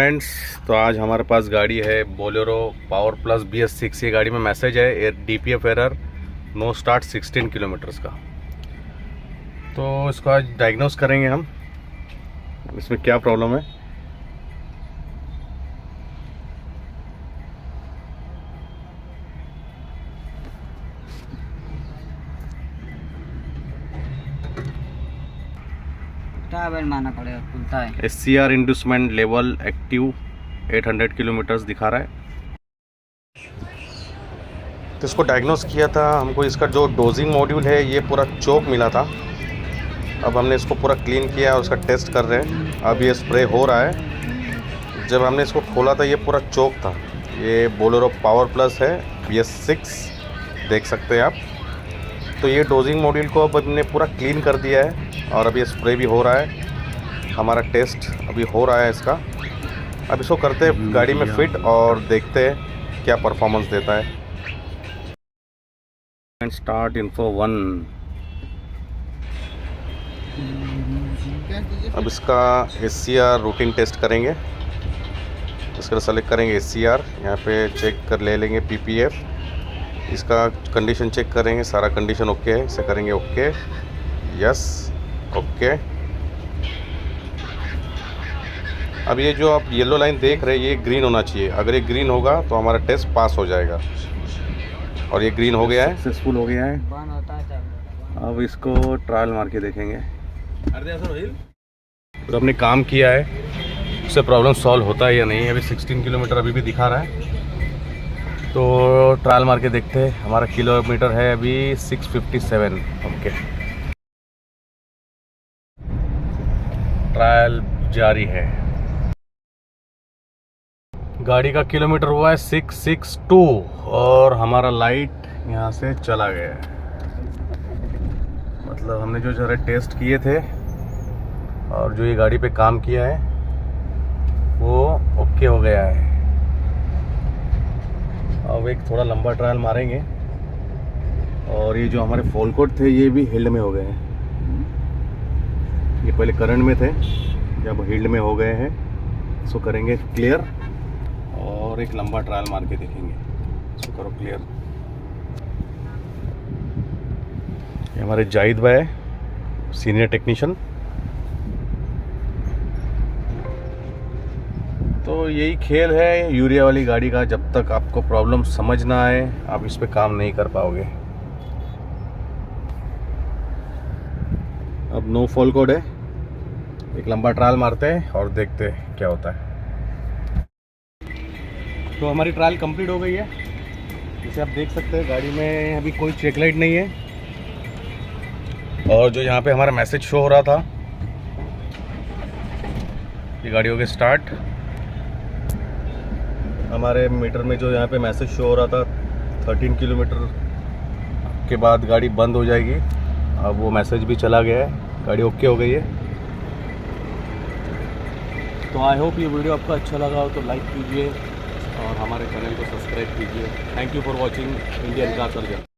Friends, तो आज हमारे पास गाड़ी है बोलेरो पावर प्लस BS6। ये गाड़ी में मैसेज है DPF error, know start 16 kilometres का। तो इसको आज डायग्नोस करेंगे हम, इसमें क्या प्रॉब्लम है। टायर मारना पड़ेगा, खुलता है। SCR inducement level active 800 kilometres दिखा रहा है। तो इसको डायग्नोस किया था हमको, इसका जो डोजिंग मॉड्यूल है ये पूरा चोक मिला था। अब हमने इसको पूरा क्लीन किया और उसका टेस्ट कर रहे हैं। अब ये स्प्रे हो रहा है। जब हमने इसको खोला था ये पूरा चोक था। ये बोलेरो पावर प्लस है BS6, देख सकते हैं आप। तो ये डोजिंग मॉड्यूल को अब हमने पूरा क्लीन कर दिया है और अभी स्प्रे भी हो रहा है। हमारा टेस्ट अभी हो रहा है इसका। अब इसको करते हैं गाड़ी में फिट और देखते हैं क्या परफॉर्मेंस देता है। Start info 1। अब इसका SCR रूटिंग टेस्ट करेंगे। इसका सेलेक्ट करेंगे SCR, यहाँ पे चेक कर ले लेंगे PPF। इसका कंडीशन चेक करेंगे, सारा कंडीशन ओके है, इसे करेंगे ओके, यस ओके। अब ये जो आप येलो लाइन देख रहे हैं ये ग्रीन होना चाहिए। अगर ये ग्रीन होगा तो हमारा टेस्ट पास हो जाएगा, और ये ग्रीन हो गया है, सक्सेसफुल हो गया है। अब इसको ट्रायल मार के देखेंगे। तो हमने काम किया है, उससे प्रॉब्लम सॉल्व होता है या नहीं। अभी 16 किलोमीटर अभी भी दिखा रहा है, तो ट्रायल मार के देखते हैं। हमारा किलोमीटर है अभी 657। ओके, ट्रायल जारी है। गाड़ी का किलोमीटर हुआ है 662 और हमारा लाइट यहाँ से चला गया है। मतलब हमने जो सारे टेस्ट किए थे और जो ये गाड़ी पे काम किया है वो ओके हो गया है। अब एक थोड़ा लंबा ट्रायल मारेंगे। और ये जो हमारे फॉल कोड थे ये भी हील्ड में हो गए हैं। ये पहले करंट में थे, जब हील्ड में हो गए हैं। इसको करेंगे क्लियर और एक लंबा ट्रायल मार के देखेंगे। इसको करो क्लियर। ये हमारे जाहिद भाई सीनियर टेक्नीशियन। तो यही खेल है यूरिया वाली गाड़ी का, जब तक आपको प्रॉब्लम समझ ना आए आप इस पे काम नहीं कर पाओगे। अब नो फॉल कोड है, एक लंबा ट्रायल मारते हैं और देखते हैं क्या होता है। तो हमारी ट्रायल कंप्लीट हो गई है। जैसे आप देख सकते हैं गाड़ी में अभी कोई चेक लाइट नहीं है, और जो यहाँ पे हमारा मैसेज शो हो रहा था, ये गाड़ी हो गई स्टार्ट। हमारे मीटर में जो यहाँ पे मैसेज शो हो रहा था 13 किलोमीटर के बाद गाड़ी बंद हो जाएगी, अब वो मैसेज भी चला गया है, गाड़ी ओके हो गई है। तो आई होप ये वीडियो आपको अच्छा लगा हो तो लाइक कीजिए और हमारे चैनल को सब्सक्राइब कीजिए। Thank you for watching Indian car surgeon.